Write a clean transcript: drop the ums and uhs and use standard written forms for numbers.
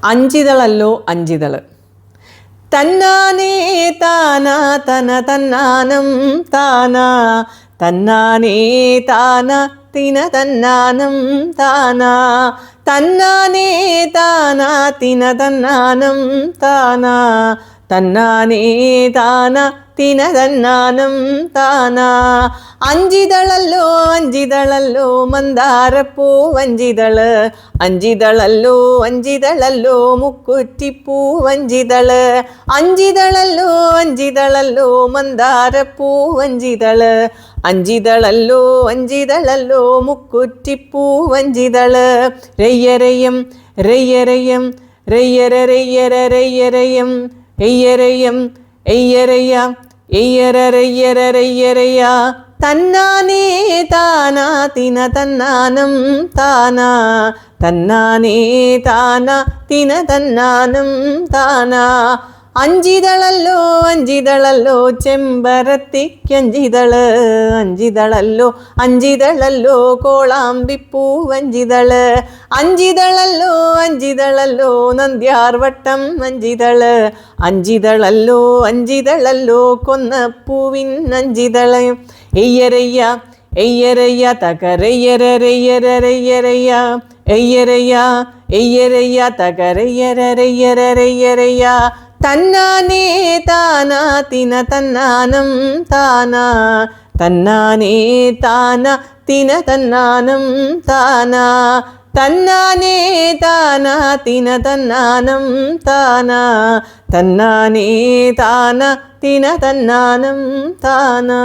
അഞ്ചിതളല്ലോ അഞ്ചിതള്. തന്നാനേ താനാ തന തന്നാനം താനാ തന്നാനേ താന തിന തന്നാനം താനാ തന്നാനേ താനാ തിന തന്നാനം താനാ തന്നാനേ താന തിന തന്നാനം താനാ. അഞ്ചിതളല്ലോ അഞ്ചിതളല്ലോ മന്ദാരപ്പൂ അഞ്ചിതള്. അഞ്ചിതളല്ലോ അഞ്ചിതളല്ലോ മുക്കുറ്റിപ്പൂ അഞ്ചിതള്. അഞ്ചിതളല്ലോ അഞ്ചിതളല്ലോ മന്ദാരപ്പൂ അഞ്ചിതള്. അഞ്ചിതളല്ലോ അഞ്ചിതളല്ലോ മുക്കുറ്റിപ്പൂ അഞ്ചിതള്. രയ്യരയം രയ്യരയം രയ്യര രയ്യര രയ്യരയം എയ്യരയം എയ്യരയ എയ്യര രയ്യര രയ്യരയ. തന്നാനേ താനാ തിന തന്നാനം താനാ തന്നാനേ താന തിന തന്നാനം താനാ. അഞ്ചിതളല്ലോ അഞ്ചിതളല്ലോ ചെമ്പരത്തിക്കഞ്ചിതള്. അഞ്ചിതളല്ലോ അഞ്ചിതളല്ലോ കോളാമ്പിപ്പൂ അഞ്ചിതള്. അഞ്ചിതളല്ലോ അഞ്ചിതളല്ലോ നന്ദ്യാർവട്ടം അഞ്ചിതള്. അഞ്ചിതളല്ലോ അഞ്ചിതളല്ലോ കൊന്നപ്പൂവിൻ അഞ്ചിതള്. എയ്യരയ്യ എയ്യരയ്യ തകരയ്യര രയ്യര രയ്യരയ്യ എയ്യരയ്യ എയ്യരയ്യ തകരയ്യര രയ്യര രയ്യരയ്യ. തന്നാനേ താനാ തിന തന്നാനം താനാ തന്നാനേ താന തിന തന്നാനം താനാ തന്നാനേ താനാ തിന തന്നാനം താനാ തന്നാനേ താന തിന തന്നാനം താനാ.